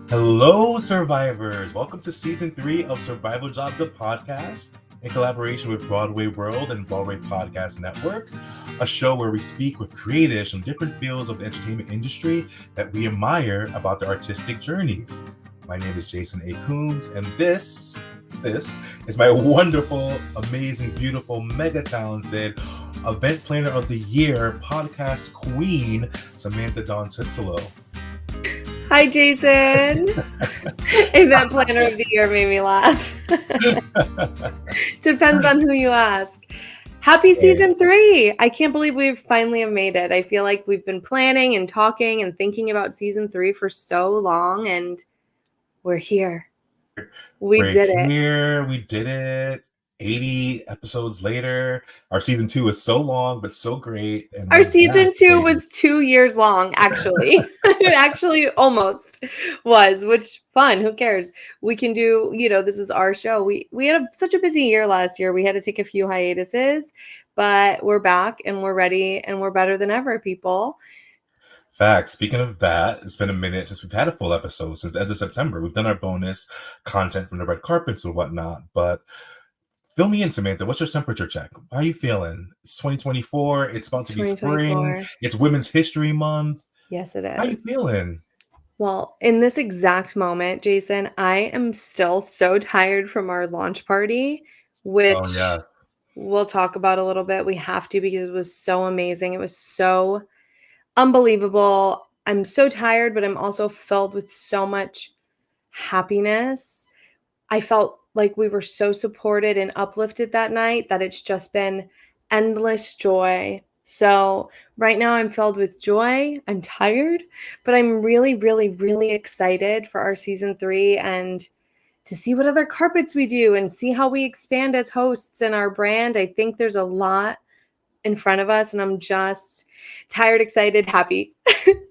Hello, survivors! Welcome to season 3 of Survival Jobs, a podcast in collaboration with BroadwayWorld and Broadway Podcast Network, a show where we speak with creatives from different fields of the entertainment industry that we admire about their artistic journeys. My name is Jason A. Coombs, and this is my wonderful, amazing, beautiful, mega talented event planner of the year, podcast queen, Samantha Dawn Tinselo. Hi, Jason. Event planner of the year made me laugh. Depends on who you ask. Happy season 3. I can't believe we've finally made it. I feel like we've been planning and talking and thinking about season 3 for so long, and we're here. We did it. 80 episodes later. Our season 2 was so long, but so great. And our season 2 was 2 years long, actually. It actually almost was, which fun. Who cares? We can do, this is our show. We had such a busy year last year. We had to take a few hiatuses, but we're back and we're ready and we're better than ever, people. Facts. Speaking of that, it's been a minute since we've had a full episode, since the end of September. We've done our bonus content from the red carpets and whatnot, but fill me in, Samantha. What's your temperature check? How are you feeling? It's 2024. It's about to be spring. It's Women's History Month. Yes, it is. How are you feeling? Well, in this exact moment, Jason, I am still so tired from our launch party, which we'll talk about a little bit. We have to, because it was so amazing. It was so unbelievable. I'm so tired, but I'm also filled with so much happiness. I felt like we were so supported and uplifted that night that it's just been endless joy. So right now I'm filled with joy. I'm tired, but I'm really, really, really excited for our season 3 and to see what other carpets we do and see how we expand as hosts in our brand. I think there's a lot in front of us, and I'm just tired, excited, happy.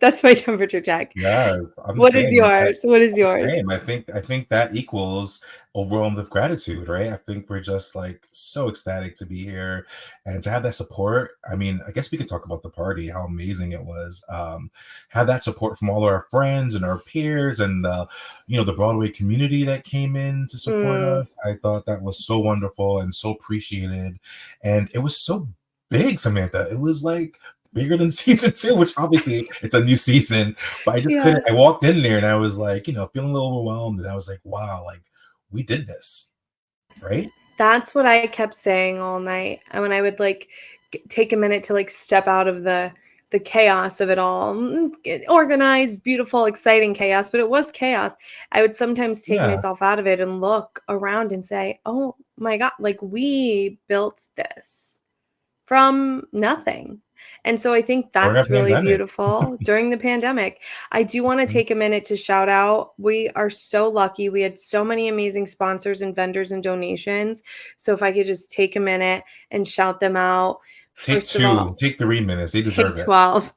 That's my temperature check. Yeah. What is yours? Same. I think that equals overwhelmed with gratitude, right? I think we're just like so ecstatic to be here and to have that support. I mean, I guess we could talk about the party, how amazing it was. Have that support from all of our friends and our peers and the Broadway community that came in to support us. I thought that was so wonderful and so appreciated. And it was so big, Samantha. It was like bigger than season 2, which obviously it's a new season, but I just couldn't. I walked in there and I was like, feeling a little overwhelmed, and I was like, wow, like we did this, right? That's what I kept saying all night. And when I would like take a minute to like step out of the chaos of it all, organized, beautiful, exciting chaos, but it was chaos. I would sometimes take myself out of it and look around and say, oh my God, like we built this from nothing. And so I think that's really beautiful during the pandemic. I do want to take a minute to shout out. We are so lucky. We had so many amazing sponsors and vendors and donations. So if I could just take a minute and shout them out. Take 2, take 3 minutes. They deserve it. 12.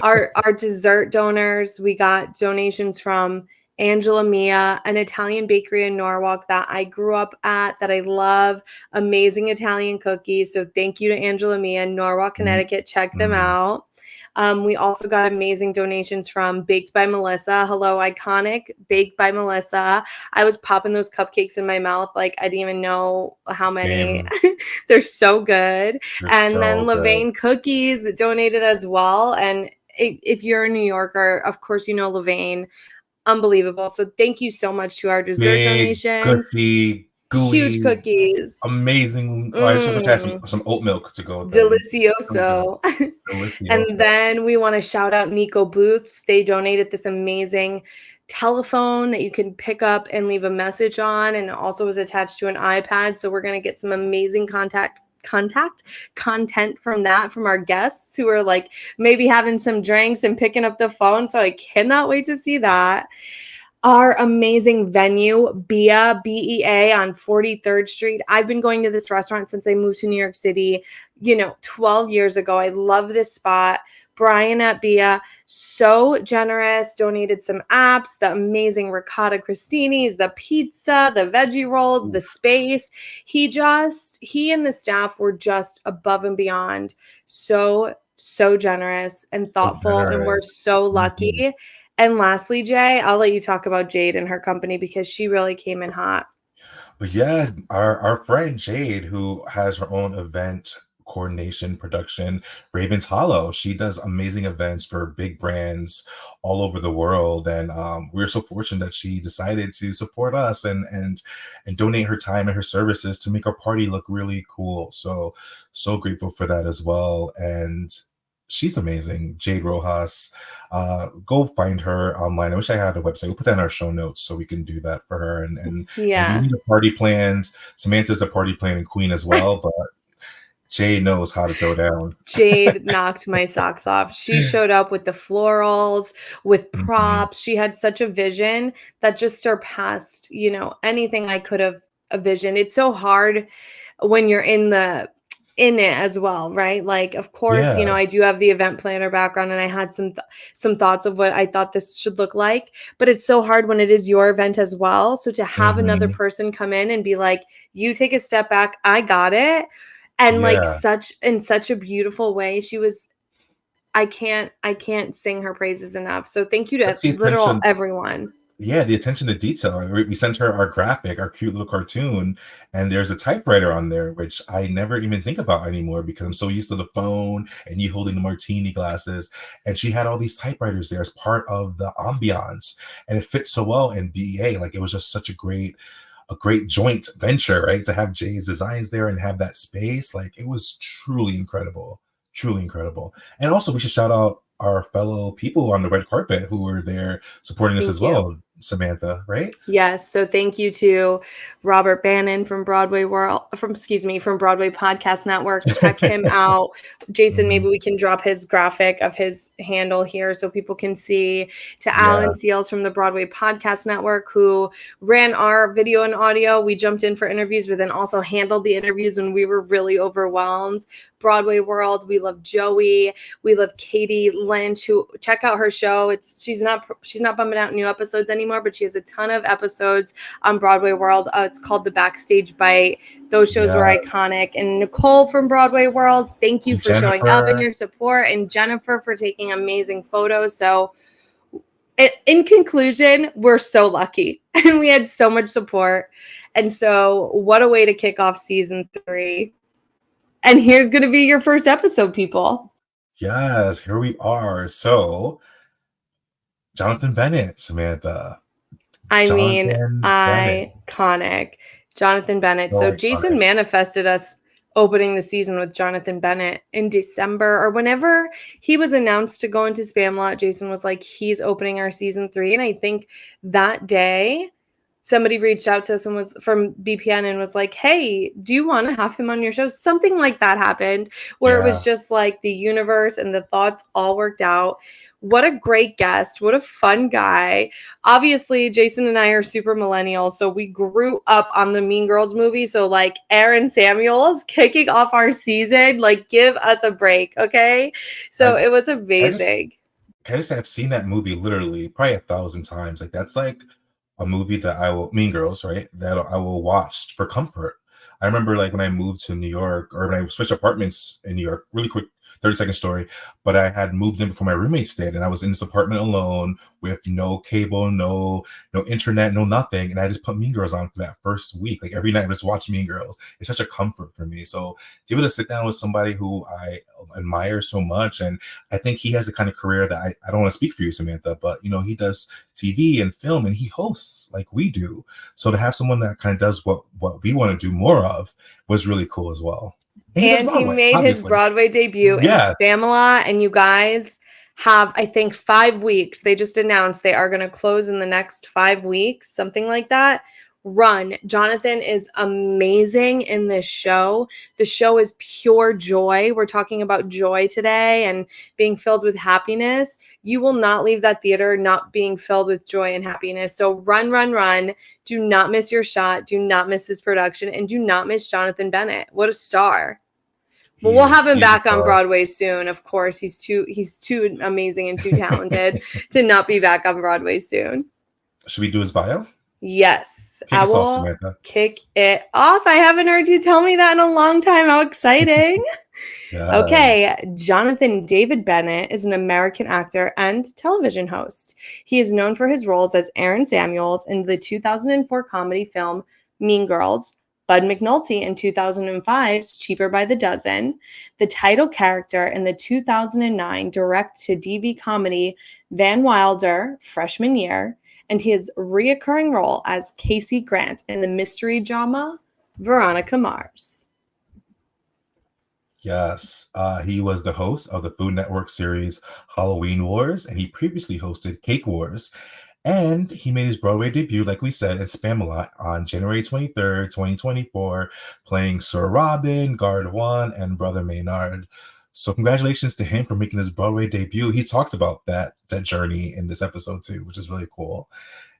Our dessert donors, we got donations from Angela Mia, an Italian bakery in Norwalk that I grew up at, that I love. Amazing Italian cookies. So thank you to Angela Mia in Norwalk, Connecticut. Check them out. We also got amazing donations from Baked by Melissa. Hello, iconic. Baked by Melissa. I was popping those cupcakes in my mouth like I didn't even know how many. They're so good. Then Levain Cookies donated as well. And if you're a New Yorker, of course you know Levain. Unbelievable. So thank you so much to our dessert donations. Gooey, huge cookies. Amazing. I just wish I had some oat milk to go with Delicioso. And then we want to shout out Nico Booths. They donated this amazing telephone that you can pick up and leave a message on, and it also was attached to an iPad. So we're going to get some amazing content from that, from our guests who are like maybe having some drinks and picking up the phone. So I cannot wait to see that. Our amazing venue, Bea, BEA on 43rd Street. I've been going to this restaurant since I moved to New York City, 12 years ago. I love this spot. Brian at Bea, so generous, donated some apps, the amazing ricotta crostinis, the pizza, the veggie rolls, the space. He and the staff were just above and beyond so generous and thoughtful. And we're so lucky. And lastly, Jay, I'll let you talk about Jade and her company because she really came in hot. But yeah, our friend Jade, who has her own event coordination production, Ravens Hollow, she does amazing events for big brands all over the world, and we're so fortunate that she decided to support us and donate her time and her services to make our party look really cool. So grateful for that as well, and she's amazing, Jade Rojas. Go find her online. I wish I had a website. We'll put that in our show notes so we can do that for her. And if you Yeah. need a party planned, Samantha's a party planning queen as well, but Jay knows how to throw down. Jade knocked my socks off. She showed up with the florals, with Mhm. props. She had such a vision that just surpassed, anything I could have envisioned. It's so hard when you're in it as well, right? Like, of course, Yeah. I do have the event planner background and I had some thoughts of what I thought this should look like, but it's so hard when it is your event as well. So to have another Mhm. person come in and be like, "You take a step back, I got it." And like Yeah. such a beautiful way. She was I can't sing her praises enough. So thank you to That's the literal attention. everyone. Yeah, the attention to detail. We sent her our graphic, our cute little cartoon, and there's a typewriter on there, which I never even think about anymore because I'm so used to the phone and you holding the martini glasses. And she had all these typewriters there as part of the ambiance, and it fits so well in BEA. Like it was just such a great joint venture, right? To have Jay's designs there and have that space, like it was truly incredible. And also, we should shout out our fellow people on the red carpet who were there supporting us as Thank you. well, Samantha, right? Yes, so thank you to Robert Bannon from Broadway World from Broadway Podcast Network. Check him out. Jason, maybe Mhm. we can drop his graphic of his handle here so people can see. To Yeah, Alan Seals from the Broadway Podcast Network, who ran our video and audio. We jumped in for interviews, but then also handled the interviews when we were really overwhelmed. Broadway World, we love Joey. We love Katie Lynch, who check out her show. She's not bumming out new episodes anymore, but she has a ton of episodes on Broadway World. It's called The Backstage Bite. Those shows were yeah. iconic. And Nicole from Broadway World, thank you And for showing up and Jennifer, your support. And Jennifer for taking amazing photos. So in conclusion, we're so lucky and we had so much support. And so what a way to kick off season 3. And here's going to be your first episode, people. yes, here we are. So, Jonathan Bennett, Samantha. I mean, Jonathan Bennett. iconic. Jonathan Bennett. So So Jason iconic. manifested us opening the season with Jonathan Bennett in December or whenever he was announced to go into Spamalot. Jason was like, he's opening our season 3. And I think that day somebody reached out to us and was from BPN and was like, "Hey, do you want to have him on your show?" Something like that happened where it was Yeah. just like the universe and the thoughts all worked out. What a great guest. What a fun guy. Obviously, Jason and I are super millennials, so we grew up on the Mean Girls movie. So, like, Aaron Samuels kicking off our season, like, give us a break, okay? So, I it was I just amazing. I just have seen that movie literally probably 1,000 times. Like that's like a movie that I will Mean Girls, right? That I will watch for comfort. I remember like when I moved to New York or when I switched apartments in New York, really quick 30-second story, but I had moved in before my roommates did, and I was in this apartment alone with no cable, no internet, no nothing. And I just put Mean Girls on for that first week. Like every night I just watch Mean Girls. It's such a comfort for me. So to be able to sit down with somebody who I admire so much, and I think he has the kind of career that I don't want to speak for you, Samantha, but he does TV and film and he hosts like we do. So to have someone that kind of does what we want to do more of was really cool as well. And he does And he Broadway, made his obviously. Broadway debut in Yes. Spamalot, and you guys have, I think, 5 weeks. They just announced they are going to close in the next 5 weeks, something like that. Run. Jonathan is amazing in this show. The show is pure joy. We're talking about joy today and being filled with happiness. You will not leave that theater not being filled with joy and happiness. So run, run, run. Do not miss your shot. Do not miss this production. And do not miss Jonathan Bennett. What a star. Well, we'll have him He is a back on star. Broadway soon. Of course, he's too amazing and too talented to not be back on Broadway soon. Should we do his bio? Yes, Kick I us off, will Samantha. kick it off. I haven't heard you tell me that in a long time. How exciting. Yes. Okay, Jonathan David Bennett is an American actor and television host. He is known for his roles as Aaron Samuels in the 2004 comedy film Mean Girls, Bud McNulty in 2005's Cheaper by the Dozen, the title character in the 2009 direct-to-DVD comedy Van Wilder, Freshman Year, and his reoccurring role as Casey Grant in the mystery drama Veronica Mars. Yes, he was the host of the Food Network series Halloween Wars, and he previously hosted Cake Wars. And he made his Broadway debut, like we said, in Spamalot on January 23rd, 2024, playing Sir Robin, Guard One, and Brother Maynard. So congratulations to him for making his Broadway debut. He talks about that journey in this episode too, which is really cool.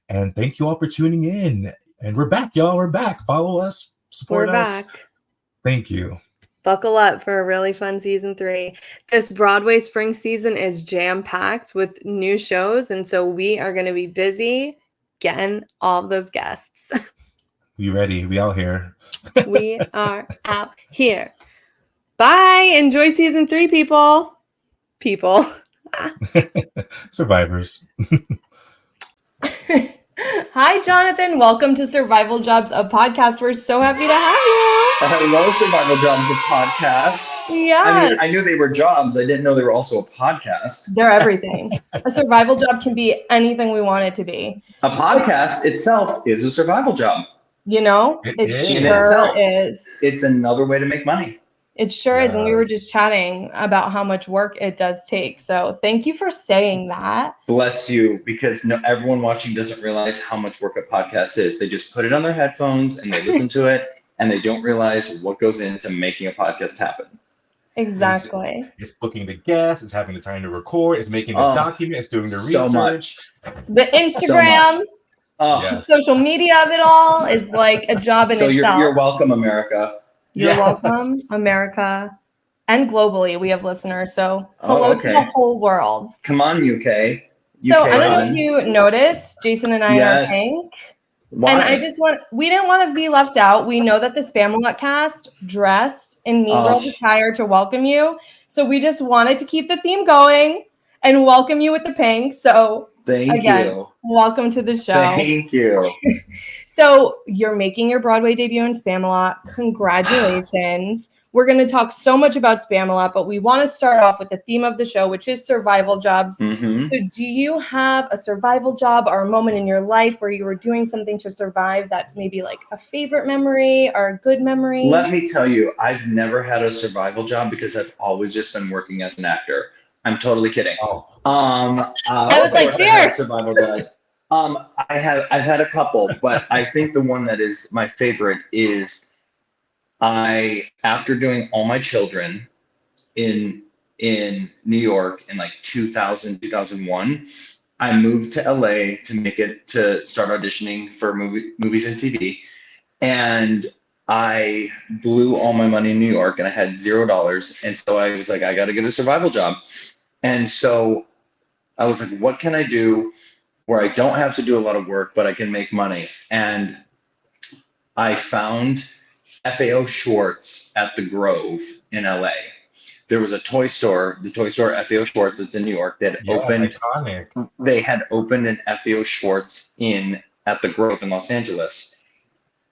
And thank you all for tuning in. And we're back, y'all. We're back. Follow us, support us. Back. Thank you. Buckle up for a really fun season 3. This Broadway spring season is jam-packed with new shows, and so we are going to be busy getting all of those guests. We ready? We out here. We are out here. Bye. Enjoy season 3, people. Survivors. Hi, Jonathan. Welcome to Survival Jobs, a podcast. We're so happy to have you. Hello, Survival Jobs, a podcast. Yeah. I knew they were jobs. I didn't know they were also a podcast. They're everything. A survival job can be anything we want it to be. A podcast itself is a survival job. You know, it sure is. It's another way to make money. It sure is. And we were just chatting about how much work it does take. So thank you for saying that. Bless you, because everyone watching doesn't realize how much work a podcast is. They just put it on their headphones and they listen to it, and they don't realize what goes into making a podcast happen. Exactly. It's booking the guests, it's having the time to record, it's making the document, it's doing the research. The Instagram, social media of it all is like a job in itself. So you're welcome, America. You're welcome, America. And globally, we have listeners. So hello to the whole world. Come on, UK. So I don't know if you noticed, Jason and I are pink. Why? And we didn't want to be left out. We know that the Spamalot cast dressed in Mean Girls attire to welcome you. So we just wanted to keep the theme going and welcome you with the pink. So Thank you. Welcome to the show. Thank you. So you're making your Broadway debut in Spamalot. Congratulations. We're going to talk so much about Spamalot, but we want to start off with the theme of the show, which is survival jobs. Mm-hmm. So do you have a survival job or a moment in your life where you were doing something to survive that's maybe like a favorite memory or a good memory? Let me tell you, I've never had a survival job because I've always just been working as an actor. I'm totally kidding. I was like, cheers. Survival guys. I've had a couple, but I think the one that is my favorite is after doing All My Children in New York in like 2000, 2001, I moved to LA to start auditioning for movies and TV. And I blew all my money in New York and I had $0. And so I was like, I got to get a survival job. And so I was like, what can I do where I don't have to do a lot of work, but I can make money? And I found FAO Schwartz at the Grove in LA. There was a toy store, the toy store FAO Schwartz, that's in New York, that opened. Iconic. They had opened an FAO Schwartz at the Grove in Los Angeles.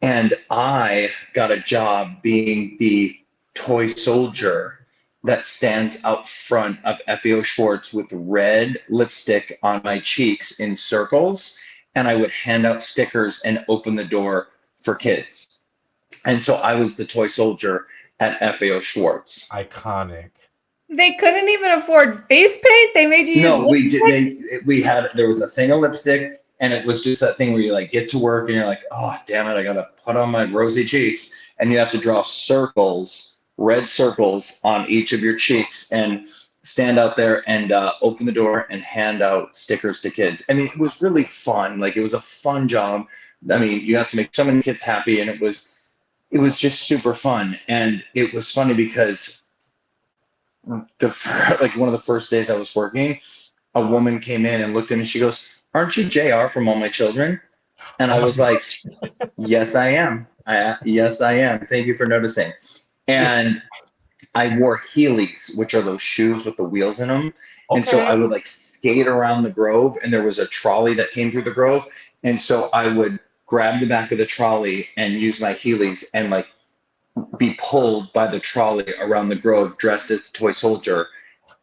And I got a job being the toy soldier that stands out front of FAO Schwartz with red lipstick on my cheeks in circles. And I would hand out stickers and open the door for kids. And so I was the toy soldier at FAO Schwartz. Iconic. They couldn't even afford face paint. They made you use lipstick? We did. There was a thing of lipstick, and it was just that thing where you like get to work and you're like, oh, damn it, I got to put on my rosy cheeks. And you have to draw circles, red circles on each of your cheeks and stand out there and open the door and hand out stickers to kids. I mean, it was really fun. Like, it was a fun job. I mean, you have to make so many kids happy, and it was just super fun. And it was funny because one of the first days I was working, a woman came in and looked at me and she goes, "Aren't you JR from All My Children?" And I was like, "Yes, I am. Yes, I am. Thank you for noticing." And I wore Heelys, which are those shoes with the wheels in them. And so I Okay. would like skate around the Grove, and there was a trolley that came through the Grove. And so I would grab the back of the trolley and use my Heelys and like be pulled by the trolley around the Grove dressed as the toy soldier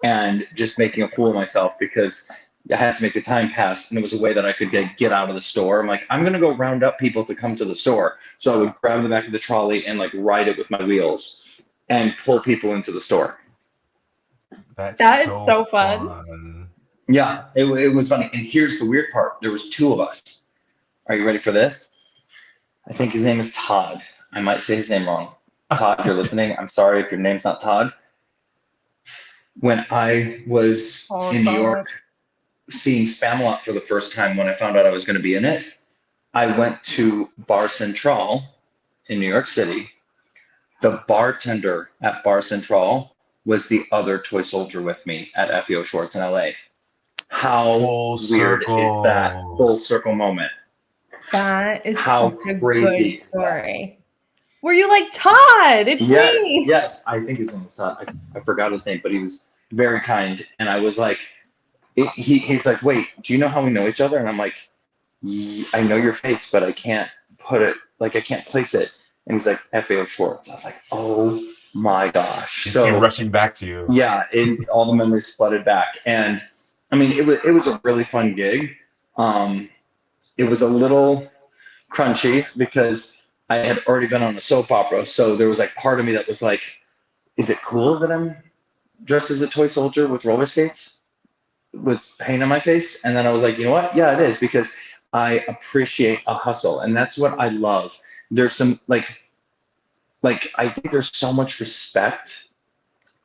and just making a fool of myself because I had to make the time pass, and it was a way that I could get out of the store. I'm like, I'm gonna go round up people to come to the store. So I would grab the back of the trolley and like ride it with my wheels and pull people into the store. That's That is so so fun. fun. Yeah, it was funny. And here's the weird part. There was two of us. Are you ready for this? I think his name is Todd. I might say his name wrong. Todd, if you're listening, I'm sorry if your name's not Todd. When I was in New York seeing Spamalot for the first time, when I found out I was going to be in it, I went to Bar Central in New York City. The bartender at Bar Central was the other toy soldier with me at FEO Schwartz in LA. How Full weird is that circle. full circle moment? That is How such a crazy good is that? story. Were you like, Todd, it's Yes, me? yes. I think his name was Todd. I forgot his name, but he was very kind. And I was like, he's like, wait, do you know how we know each other? And I'm like, I know your face, but I can't put it, like, I can't place it. And he's like, FAO Schwartz. I was like, oh my gosh. Just came rushing back to you. Yeah, all the memories flooded back. And I mean, it was a really fun gig. It was a little crunchy because I had already been on a soap opera. So there was like part of me that was like, is it cool that I'm dressed as a toy soldier with roller skates with paint on my face? And then I was like, you know what? Yeah, it is, because I appreciate a hustle. And that's what I love. There's some like I think there's so much respect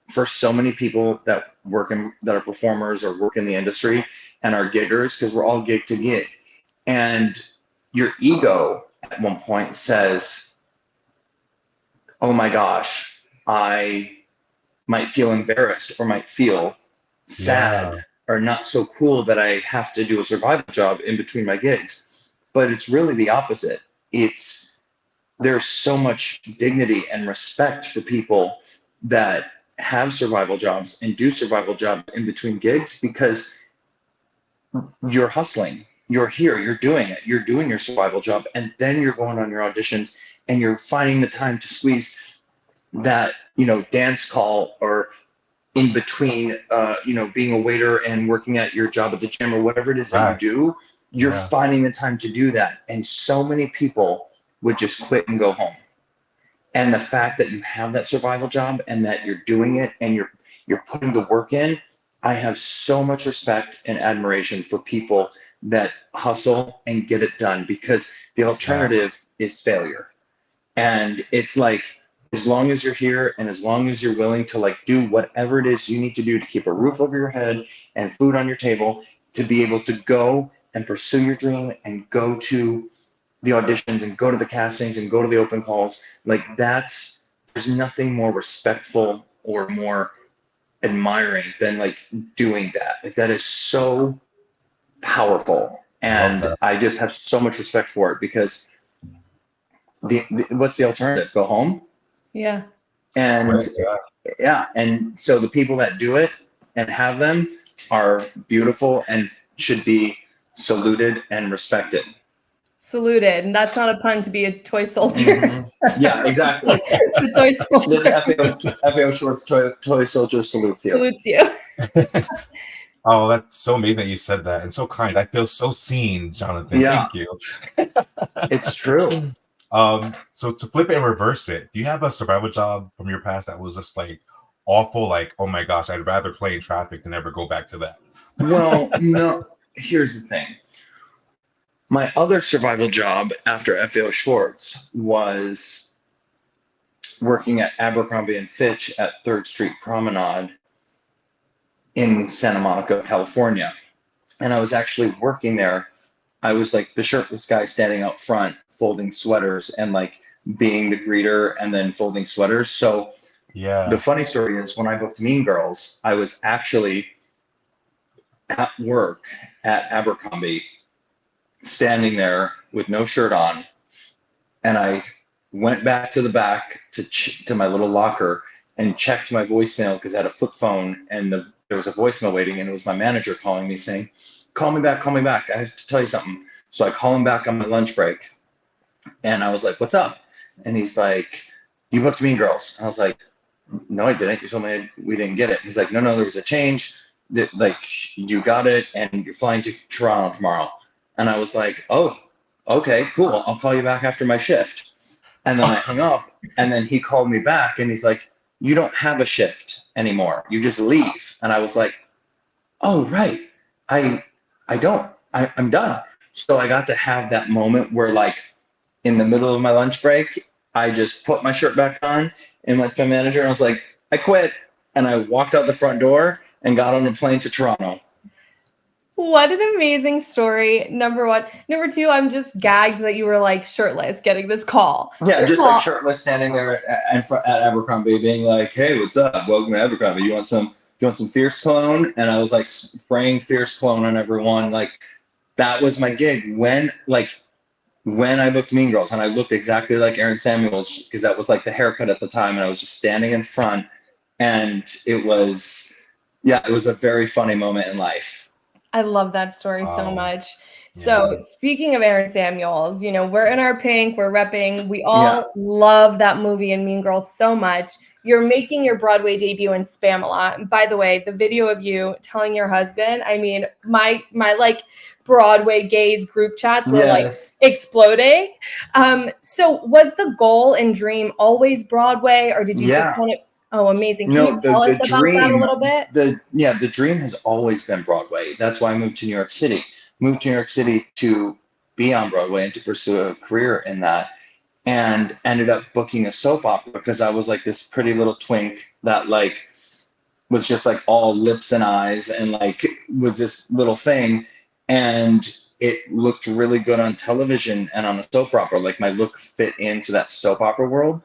for so many people that that are performers or work in the industry and are giggers, because we're all gig to gig. And your ego at one point says, oh my gosh, I might feel embarrassed or might feel sad or not so cool that I have to do a survival job in between my gigs. But it's really the opposite. There's so much dignity and respect for people that have survival jobs and do survival jobs in between gigs, because you're hustling, you're here, you're doing it, you're doing your survival job, and then you're going on your auditions and you're finding the time to squeeze that, dance call, or in between, being a waiter and working at your job at the gym, or whatever it is that you do, you're finding the time to do that. And so many people would just quit and go home. And the fact that you have that survival job and that you're doing it and you're putting the work in, I have so much respect and admiration for people that hustle and get it done, because the alternative is failure. And it's like, as long as you're here and as long as you're willing to like do whatever it is you need to do to keep a roof over your head and food on your table, to be able to go and pursue your dream and go to the auditions and go to the castings and go to the open calls, like there's nothing more respectful or more admiring than like doing that. Like that is so powerful. And I just have so much respect for it, because what's the alternative? Go home? Yeah. And yeah. And so the people that do it and have them are beautiful and should be saluted and respected. Saluted. And that's not a pun to be a toy soldier. Mm-hmm. Yeah, exactly. The toy soldier. This FAO Schwartz toy soldier salutes you. Salutes you. Oh, that's so amazing that you said that, and so kind. I feel so seen, Jonathan. Yeah. Thank you. It's true. So to flip it and reverse it, do you have a survival job from your past that was just like awful? Like, oh my gosh, I'd rather play in traffic than ever go back to that. Well, no. Here's the thing. My other survival job after FAO Schwartz was working at Abercrombie and Fitch at 3rd Street Promenade in Santa Monica, California. And I was actually working there. I was like the shirtless guy standing out front, folding sweaters and like being the greeter and then folding sweaters. So the funny story is, when I booked Mean Girls, I was actually at work at Abercrombie, standing there with no shirt on, and I went back to the back to my little locker and checked my voicemail because I had a flip phone, and there was a voicemail waiting, and it was my manager calling me saying, call me back, call me back. I have to tell you something. So I call him back on my lunch break, and I was like, what's up? And he's like, you booked Mean Girls. I was like, no, I didn't. You told me we didn't get it. He's like, no, there was a change. Like, you got it, and you're flying to Toronto tomorrow. And I was like, oh, okay, cool. I'll call you back after my shift. And then I hung up, and then he called me back, and he's like, you don't have a shift anymore. You just leave. And I was like, oh, right. I don't. I'm done. So I got to have that moment where, like, in the middle of my lunch break, I just put my shirt back on and went to my manager, and I was like, I quit. And I walked out the front door and got on a plane to Toronto. What an amazing story. Number one. Number two, I'm just gagged that you were like shirtless getting this call. Yeah, First just of all, like shirtless, standing there at Abercrombie, being like, "Hey, what's up? Welcome to Abercrombie. You want some Fierce cologne?" And I was like spraying Fierce cologne on everyone. Like, that was my gig when I booked Mean Girls, and I looked exactly like Aaron Samuels because that was like the haircut at the time, and I was just standing in front, and it was a very funny moment in life. I love that story so much. So speaking of Aaron Samuels, we're in our pink, we're repping. We all love that movie and Mean Girls so much. You're making your Broadway debut in Spamalot. And by the way, the video of you telling your husband, I mean, my like Broadway gays group chats were like exploding. So was the goal and dream always Broadway, or did you just want to? Oh, amazing. Can you tell us about that a little bit? The dream has always been Broadway. That's why I moved to New York City. Moved to New York City to be on Broadway and to pursue a career in that, and ended up booking a soap opera because I was like this pretty little twink that like was just like all lips and eyes and like was this little thing, and it looked really good on television and on a soap opera. Like, my look fit into that soap opera world,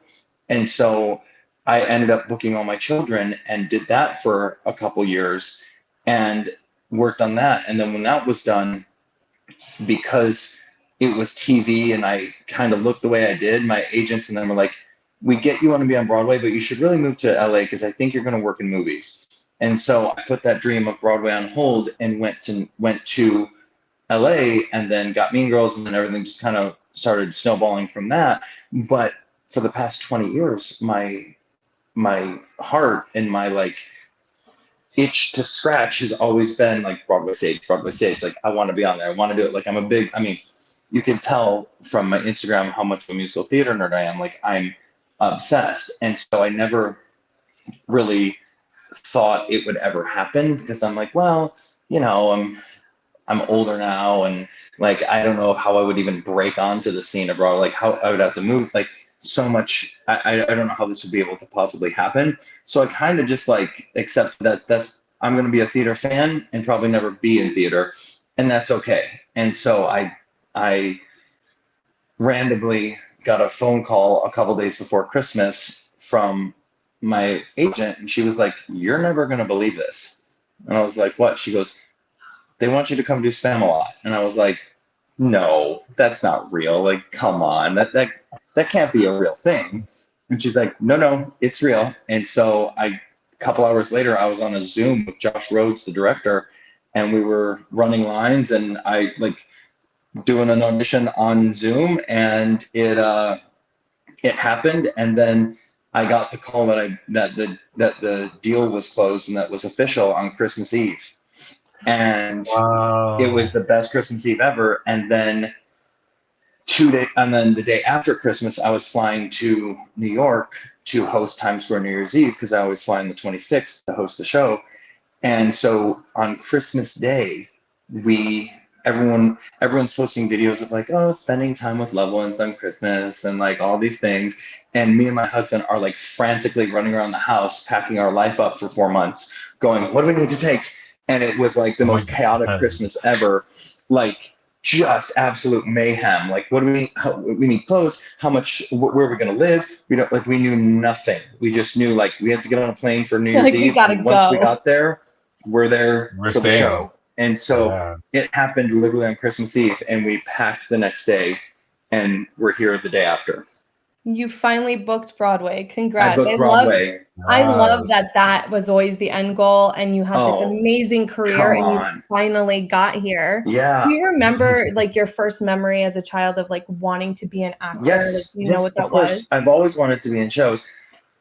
and so I ended up booking all my children and did that for a couple years and worked on that. And then when that was done, because it was TV and I kind of looked the way I did, my agents and them were like, we get you want to be on Broadway, but you should really move to LA because I think you're going to work in movies. And so I put that dream of Broadway on hold and went to LA, and then got Mean Girls, and then everything just kind of started snowballing from that. But for the past 20 years, my heart and my like itch to scratch has always been like Broadway stage. Like, I want to be on there. I want to do it. Like, you can tell from my Instagram how much of a musical theater nerd I am. Like, I'm obsessed. And so I never really thought it would ever happen because I'm like, well, I'm older now, and like, I don't know how I would even break onto the scene of Broadway, like how I would have to move like so much. I don't know how this would be able to possibly happen. So I kind of just like accept that I'm going to be a theater fan and probably never be in theater, and that's okay. And so I randomly got a phone call a couple days before Christmas from my agent, and she was like, "You're never going to believe this." And I was like, "What?" She goes, "They want you to come do Spamalot." And I was like, "No, that's not real. Like, come on, that can't be a real thing." And she's like, "No, it's real." And so a couple hours later, I was on a Zoom with Josh Rhodes, the director, and we were running lines, and I like doing an audition on Zoom, and it happened. And then I got the call that the deal was closed and that was official on Christmas Eve. And it was the best Christmas Eve ever. And then the day after Christmas, I was flying to New York to host Times Square New Year's Eve because I always fly on the 26th to host the show. And so on Christmas Day, everyone's posting videos of like, oh, spending time with loved ones on Christmas and like all these things. And me and my husband are like frantically running around the house, packing our life up for 4 months, going, what do we need to take? And it was like the most chaotic Christmas ever. Like, just absolute mayhem. Like, what do we need clothes? How much, where are we going to live? We knew nothing. We just knew like we had to get on a plane for New Year's Eve. And once we got there, we're there for the show. And so it happened literally on Christmas Eve, and we packed the next day, and we're here the day after. You finally booked Broadway. I Congrats. booked Broadway. I love Yes. that that was always the end goal, and you had this Oh, amazing career, come and you on. finally got here. Do Yeah. you remember, like, your first memory as a child of, like, wanting to be an actor? Like, Yes. do you know Yes, what of that course. was? I've always wanted to be in shows.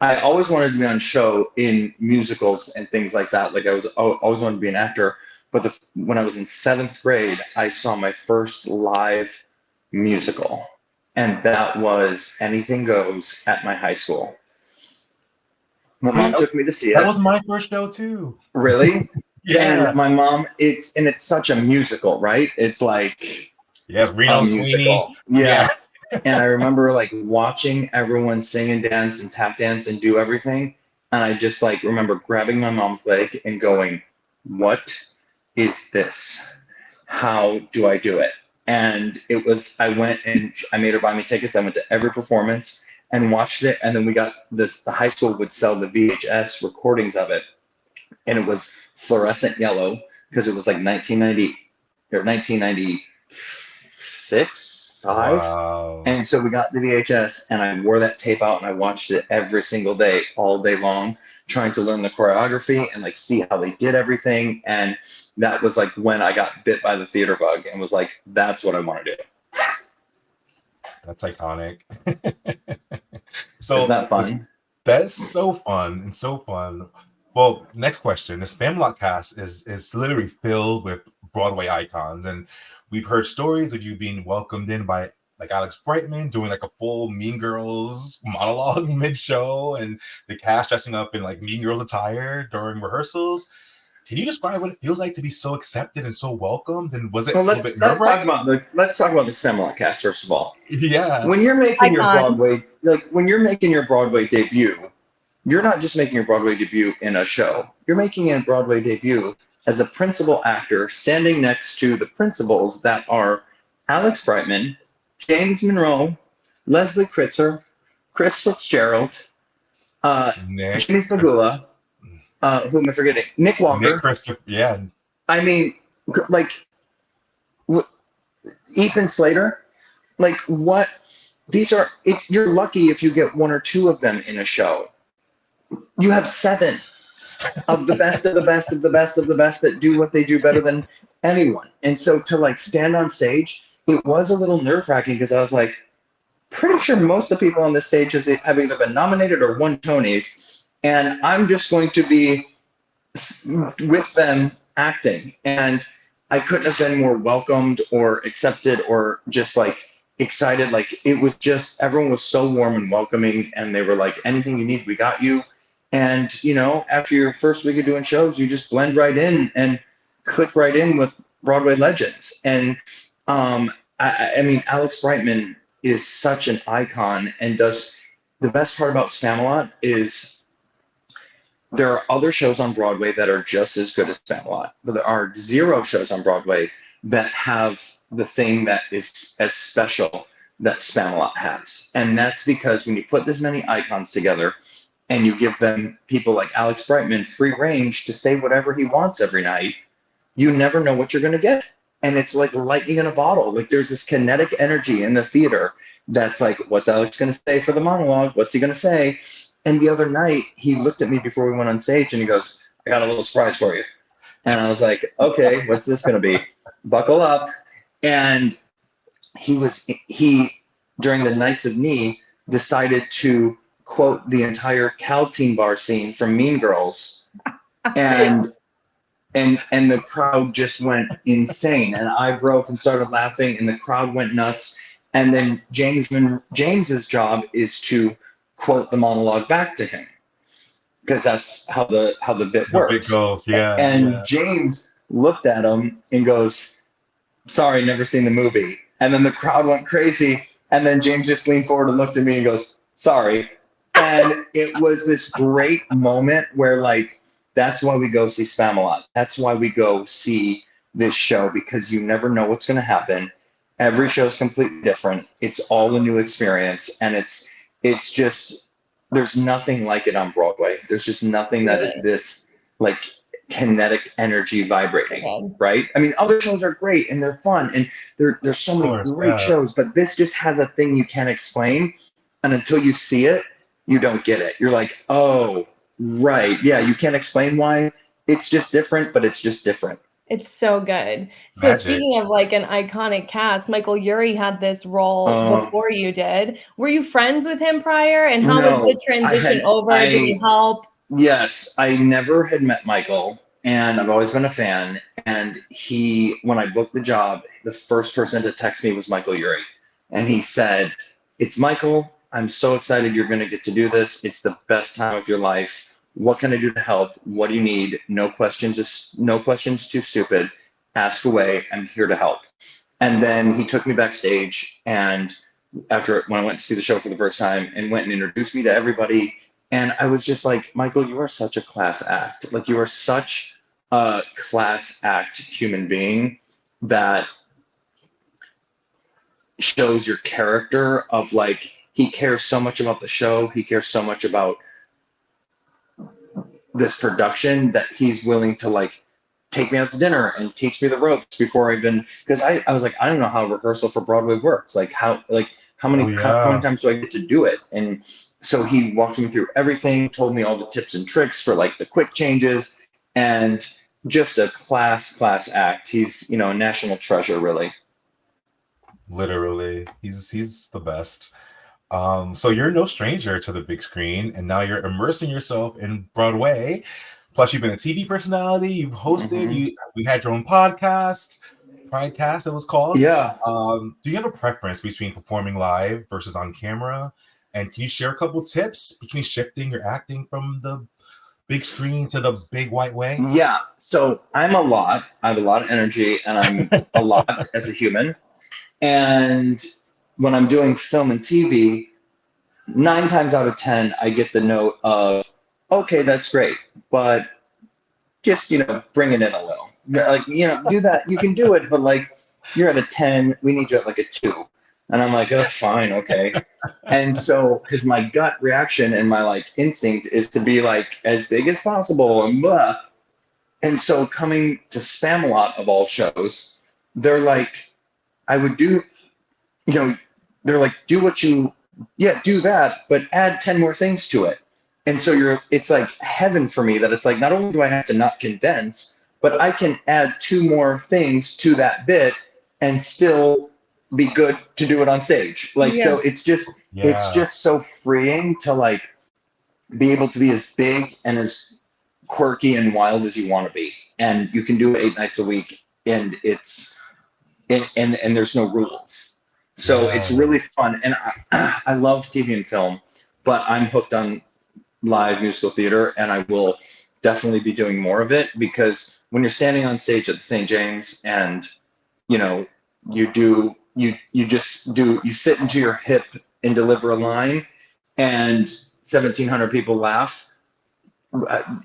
I always wanted to be on show in musicals and things like that. Like always wanted to be an actor. But when I was in 7th grade, I saw my first live musical, and that was Anything Goes at my high school. My mom took me to see That it. was my first show too. Really? Yeah. And my mom, it's such a musical, right? It's like Yes, a Reno Sweeney. musical. Yeah. Yeah. And I remember like watching everyone sing and dance and tap dance and do everything. And I just like remember grabbing my mom's leg and going, "What is this? How do I do it?" And I went and I made her buy me tickets. I went to every performance and watched it. And then we got this, the high school would sell the VHS recordings of it. And it was fluorescent yellow because it was like 1990 or 1996, 5. Wow. And so we got the VHS and I wore that tape out and I watched it every single day, all day long, trying to learn the choreography and like see how they did everything. And that was like when I got bit by the theater bug and was like, that's what I want to do. That's iconic. Isn't that fun? That's so fun and so fun. Well, next question. The Spamalot cast is literally filled with Broadway icons, and we've heard stories of you being welcomed in by like Alex Brightman doing like a full Mean Girls monologue mid-show, and the cast dressing up in like Mean Girls attire during rehearsals. Can you describe what it feels like to be so accepted and so welcomed? And was it Well, a little bit nerve-wracking? let's talk about the Spamalot cast first of all. Yeah. When you're making your Icons. Broadway, when you're making your Broadway debut, you're not just making your Broadway debut in a show. You're making a Broadway debut as a principal actor standing next to the principals that are Alex Brightman, James Monroe, Leslie Kritzer, Chris Fitzgerald, Nick. Jimmy Spagula, who am I forgetting? Nick Walker. Nick Christopher. Yeah. I mean, like Ethan Slater. Like what? These are. You're lucky if you get 1 or 2 of them in a show. You have 7 of the best of the best of the best of the best that do what they do better than anyone. And so to like stand on stage, it was a little nerve-wracking because I was like, pretty sure most of the people on this stage have either been nominated or won Tonys, and I'm just going to be with them acting. And I couldn't have been more welcomed or accepted or just like excited. Like it was just, everyone was so warm and welcoming, and they were like, anything you need, we got you. And, you know, after your first week of doing shows, you just blend right in and click right in with Broadway legends. And I mean, Alex Brightman is such an icon and does the best part about Spamalot is there are other shows on Broadway that are just as good as Spamalot, but there are 0 shows on Broadway that have the thing that is as special that Spamalot has. And that's because when you put this many icons together, and you give them people like Alex Brightman free range to say whatever he wants every night, you never know what you're going to get. And it's like lightning in a bottle. Like there's this kinetic energy in the theater that's like, what's Alex going to say for the monologue? What's he going to say? And the other night, he looked at me before we went on stage and he goes, I got a little surprise for you. And I was like, okay, what's this going to be? Buckle up. And he, during the Nights of Me, decided to quote the entire Caltine bar scene from Mean Girls, and the crowd just went insane, and I broke and started laughing, and the crowd went nuts. And then James's job is to quote the monologue back to him because that's how the bit works. It goes, yeah. And yeah. James looked at him and goes, "Sorry, never seen the movie." And then the crowd went crazy, and then James just leaned forward and looked at me and goes, "Sorry." And it was this great moment where, like, that's why we go see Spamalot. That's why we go see this show, because you never know what's going to happen. Every show is completely different. It's all a new experience. And it's just, there's nothing like it on Broadway. There's just nothing that is this, like, kinetic energy vibrating, right? I mean, other shows are great and they're fun. And there's so many great shows, but this just has a thing you can't explain. And until you see it, you don't get it. You're like, oh, right. Yeah, you can't explain why. It's just different, but it's just different. It's so good. So Magic. speaking of like an iconic cast, Michael Urie had this role Uh, before you did. Were you friends with him prior? And how was the no, transition over? Did he help? yes, I never had met Michael, and I've always been a fan. And when I booked the job, the first person to text me was Michael Urie. And he said, "It's Michael. I'm so excited you're going to get to do this. It's the best time of your life. What can I do to help? What do you need? No questions too stupid. Ask away. I'm here to help." And then he took me backstage, and when I went to see the show for the first time, and went and introduced me to everybody. And I was just like, Michael, you are such a class act. Like, you are such a class act human being that shows your character of like, he cares so much about the show. He cares so much about this production that he's willing to like take me out to dinner and teach me the ropes before because I was like, I don't know how rehearsal for Broadway works. Like how many times do I get to do it? And so he walked me through everything, told me all the tips and tricks for like the quick changes, and just a class act. He's, a national treasure, really. Literally, he's the best. So you're no stranger to the big screen, and now you're immersing yourself in Broadway. Plus, you've been a TV personality. You've hosted. We had your own podcast, Pridecast, it was called. Yeah. Do you have a preference between performing live versus on camera? And can you share a couple tips between shifting your acting from the big screen to the big white way? Yeah. So I have a lot of energy, and I'm a lot as a human. And when I'm doing film and TV, 9 times out of 10, I get the note of, okay, that's great, but just, bring it in a little. Like, do that. You can do it, but like, you're at a 10, we need you at like a 2. And I'm like, oh, fine, okay. And so, because my gut reaction and my like instinct is to be like as big as possible and blah. And so coming to Spamalot of all shows, they're like, I would do, they're like, do that, but add 10 more things to it. And so it's like heaven for me that it's like, not only do I have to not condense, but I can add 2 more things to that bit and still be good to do it on stage. Like, so it's just so freeing to like be able to be as big and as quirky and wild as you want to be. And you can do it 8 nights a week, and and there's no rules. So it's really fun. And I love TV and film, but I'm hooked on live musical theater, and I will definitely be doing more of it, because when you're standing on stage at the St. James and you sit into your hip and deliver a line and 1,700 people laugh,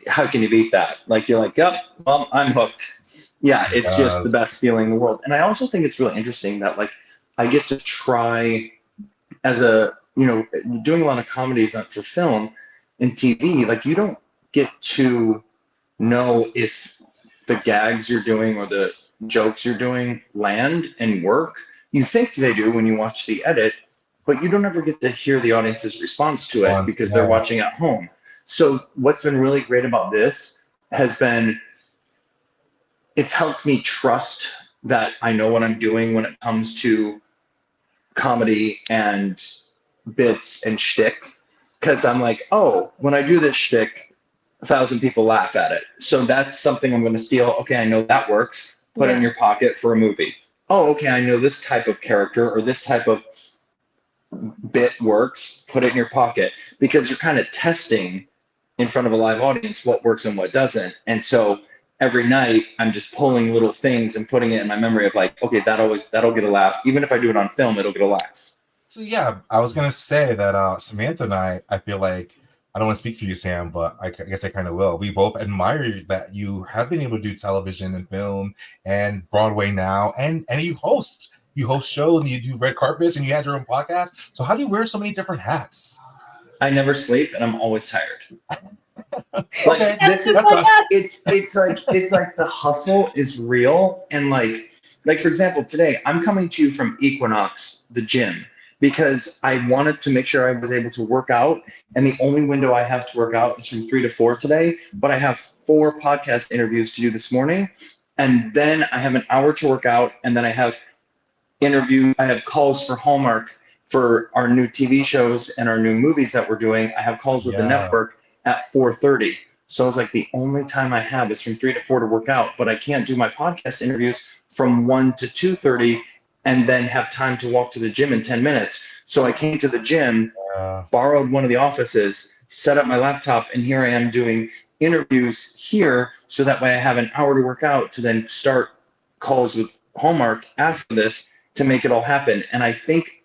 how can you beat that? Like, you're like, yep, well, I'm hooked. Yeah, it's just the best feeling in the world. And I also think it's really interesting that like I get to try as doing a lot of comedies for film and TV, like you don't get to know if the gags you're doing or the jokes you're doing land and work. You think they do when you watch the edit, but you don't ever get to hear the audience's response to it because they're watching at home. So what's been really great about this has been, it's helped me trust that I know what I'm doing when it comes to comedy and bits and shtick. Because I'm like, oh, when I do this shtick, 1,000 people laugh at it. So that's something I'm going to steal. Okay, I know that works. Put it in your pocket for a movie. Oh, okay, I know this type of character or this type of bit works. Put it in your pocket. Because you're kind of testing in front of a live audience what works and what doesn't. And so every night I'm just pulling little things and putting it in my memory of like, okay, that'll get a laugh. Even if I do it on film, it'll get a laugh. So yeah, I was gonna say that Samantha and I feel like, I don't want to speak for you, Sam, but I guess I kind of will. We both admire that you have been able to do television and film and Broadway now, and you host shows and you do red carpets and you had your own podcast. So how do you wear so many different hats? I never sleep and I'm always tired. Like, okay, it's like the hustle is real, and like for example, today I'm coming to you from Equinox, the gym. because I wanted to make sure I was able to work out. And the only window I have to work out is from 3 to 4 today. But I have 4 podcast interviews to do this morning. And then I have an hour to work out. And then I have calls for Hallmark for our new TV shows and our new movies that we're doing. I have calls with the network at 4:30. So I was like, the only time I have is from 3 to 4 to work out, but I can't do my podcast interviews from 1 to 2:30 and then have time to walk to the gym in 10 minutes. So I came to the gym, borrowed one of the offices, set up my laptop, and here I am doing interviews here. So that way I have an hour to work out to then start calls with Hallmark after this to make it all happen. And I think,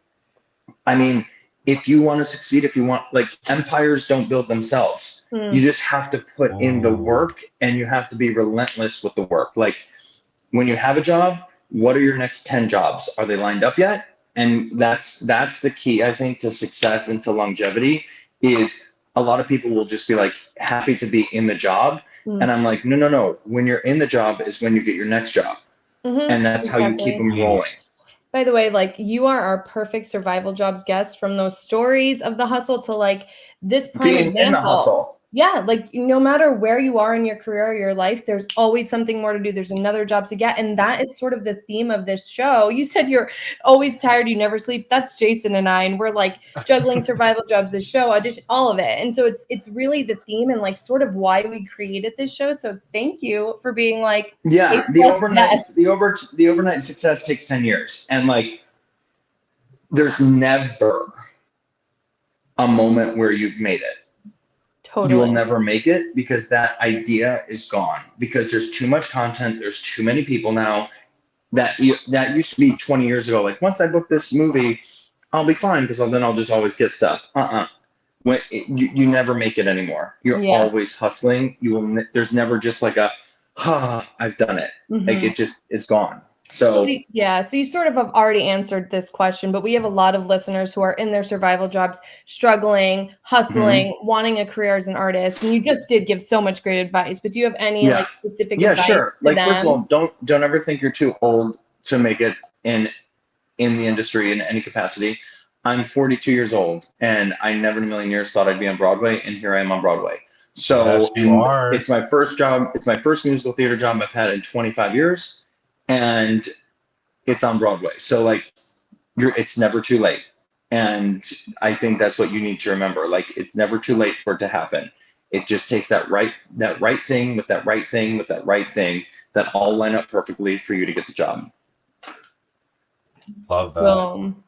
I mean, if you want to succeed, if you want, like, empires don't build themselves. You just have to put in the work, and you have to be relentless with the work. Like, when you have a job, what are your next 10 jobs? Are they lined up yet? And that's the key, I think, to success and to longevity. Is a lot of people will just be like happy to be in the job. And I'm like, no. When you're in the job is when you get your next job. And that's how you keep them rolling. By the way, like, you are our perfect survival jobs guest, from those stories of the hustle to like this prime Being example. in the hustle. Yeah, like, no matter where you are in your career or your life, there's always something more to do. There's another job to get. And that is sort of the theme of this show. You said you're always tired, you never sleep. That's Jason and I. And we're like juggling survival jobs, this show, audition, all of it. And so it's really the theme and like sort of why we created this show. So thank you for being like, yeah, the overnight success takes 10 years. And like, there's never a moment where you've made it. Totally. You will never make it because that idea is gone, because there's too much content. There's too many people now. That used to be 20 years ago. Like, once I book this movie, I'll be fine because then I'll just always get stuff. You never make it anymore. You're always hustling. There's never just like I've done it. Like, it just is gone. So yeah, so you sort of have already answered this question, but we have a lot of listeners who are in their survival jobs, struggling, hustling, wanting a career as an artist. And you just did give so much great advice, but do you have any like specific advice? Yeah, sure. Like, first of all, don't ever think you're too old to make it in the industry in any capacity. I'm 42 years old, and I never in a million years thought I'd be on Broadway, and here I am on Broadway. So it's my first job. It's my first musical theater job I've had in 25 years. And it's on Broadway. So like, it's never too late. And I think that's what you need to remember. Like, it's never too late for it to happen. It just takes that right thing with that right thing with that right thing that all line up perfectly for you to get the job. Love that. Boom.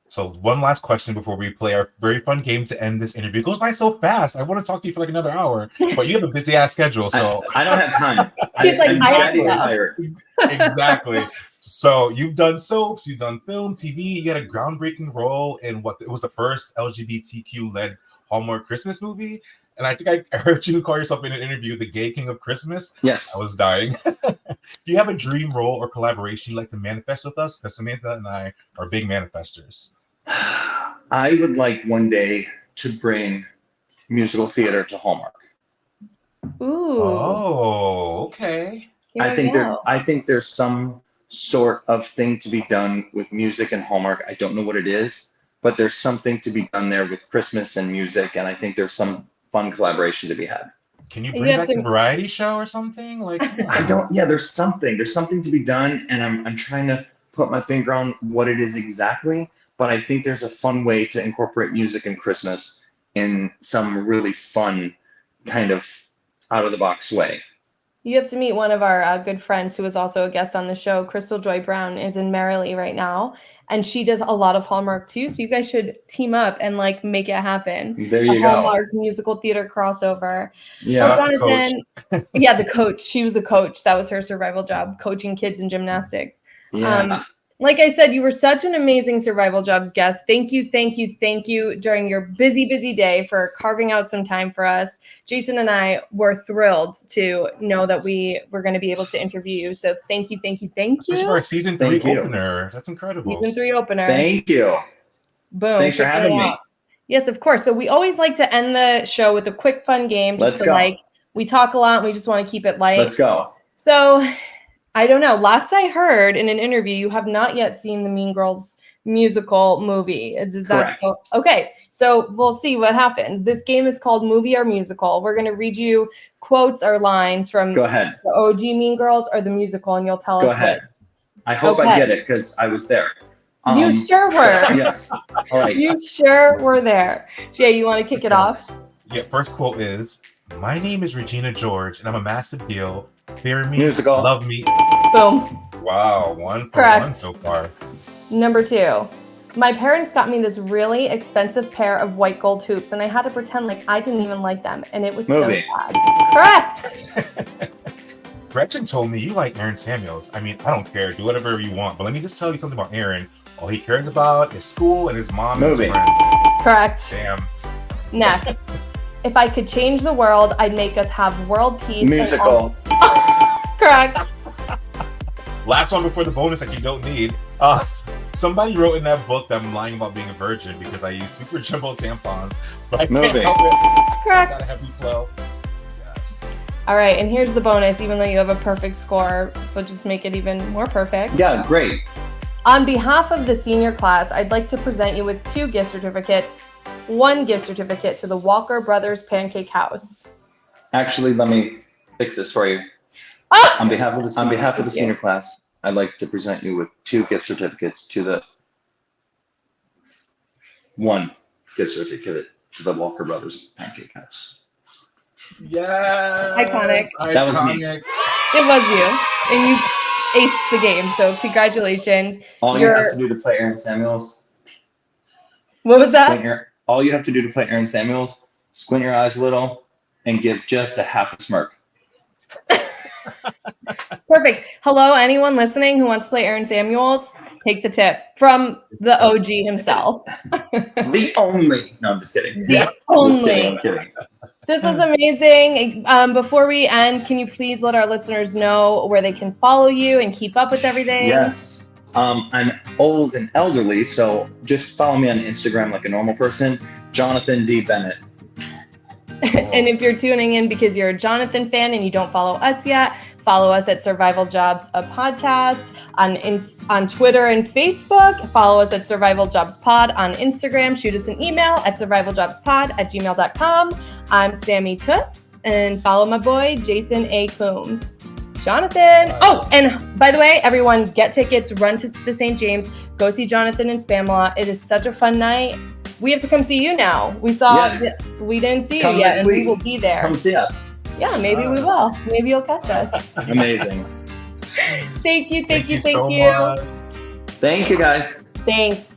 So one last question before we play our very fun game to end this interview. It goes by so fast. I want to talk to you for like another hour, but you have a busy ass schedule. So I don't have time. He's like, I'm tired. Exactly. So you've done soaps, you've done film, TV. You had a groundbreaking role in what it was the first LGBTQ-led Hallmark Christmas movie. And I think I heard you call yourself in an interview the Gay King of Christmas. Yes. I was dying. Do you have a dream role or collaboration you'd like to manifest with us? Because Samantha and I are big manifestors. I would like one day to bring musical theater to Hallmark. Ooh. Oh, okay. I think there's some sort of thing to be done with music and Hallmark. I don't know what it is, but there's something to be done there with Christmas and music, and I think there's some fun collaboration to be had. Can you bring back the variety show or something? Like, there's something to be done, and I'm trying to put my finger on what it is exactly, but I think there's a fun way to incorporate music and Christmas in some really fun kind of out of the box way. You have to meet one of our good friends who is also a guest on the show. Crystal Joy Brown is in Merrily right now, and she does a lot of Hallmark too. So you guys should team up and like make it happen. There you go. Hallmark musical theater crossover. Yeah, so Jonathan, the coach. She was a coach. That was her survival job, coaching kids in gymnastics. Yeah. Like I said, you were such an amazing survival jobs guest. Thank you during your busy day for carving out some time for us. Jason and I were thrilled to know that we were going to be able to interview you. So thank you. This is our season 3 opener. That's incredible. Season 3 opener. Thank you. Boom. Thanks for having me. Yes, of course. So we always like to end the show with a quick fun game. Let's go. We talk a lot and we just want to keep it light. Let's go. So I don't know. Last I heard in an interview, you have not yet seen the Mean Girls musical movie. Is that Correct. so? Okay, so we'll see what happens. This game is called Movie or Musical. We're going to read you quotes or lines from Go ahead. the OG Mean Girls or the musical, and you'll tell Go us ahead. which. I hope I get it because I was there. You sure were. Yes. All right. You sure were there. Jay, you want to kick it off? Yeah, first quote is, "My name is Regina George, and I'm a massive deal. Fear me, Musical. love me." Boom. Wow, 1 for Correct. 1 so far. Number 2. My parents got me this really expensive pair of white gold hoops, and I had to pretend like I didn't even like them, and it was Movie. so sad. Correct. Gretchen told me you like Aaron Samuels. I mean, I don't care. Do whatever you want. But let me just tell you something about Aaron. All he cares about is school and his mom and his Movie. friends. Correct. Damn. Next. If I could change the world, I'd make us have world peace. Musical. Correct. Last one before the bonus that you don't need. Somebody wrote in that book that I'm lying about being a virgin because I use super jumbo tampons. But I Movie. can't help it. Correct. Gotta have you flow. Yes. All right, and here's the bonus, even though you have a perfect score, but just make it even more perfect. Yeah, great. On behalf of the senior class, I'd like to present you with 2 gift certificates. 1 gift certificate to the Walker Brothers Pancake House. Actually, let me fix this for you. Ah! On behalf of the senior class, I'd like to present you with 2 gift certificates to the 1 gift certificate to the Walker Brothers Pancake House. Yes. Iconic. That was me. It was you, and you aced the game, so congratulations. All you have to do to play Aaron Samuels. What was that? All you have to do to play Aaron Samuels, squint your eyes a little and give just a half a smirk. Perfect. Hello, anyone listening who wants to play Aaron Samuels? Take the tip from the OG himself. The only. No, I'm just kidding. The Just only. kidding, I'm kidding. This is amazing. Before we end, can you please let our listeners know where they can follow you and keep up with everything? Yes. I'm old and elderly, so just follow me on Instagram like a normal person, Jonathan D. Bennett. And if you're tuning in because you're a Jonathan fan and you don't follow us yet, follow us at Survival Jobs, a podcast on Twitter and Facebook. Follow us at Survival Jobs Pod on Instagram. Shoot us an email at survivaljobspod@gmail.com. I'm Sammy Toots, and follow my boy, Jason A. Coombs. Jonathan. Oh, and by the way, everyone, get tickets, run to the St. James, go see Jonathan in Spamalot. It is such a fun night. We have to come see you now. We didn't see you yet, and we will be there. Come see us. Yeah, maybe we will. Maybe you'll catch us. Amazing. Thank you. Thank you so much. Thank you, guys. Thanks.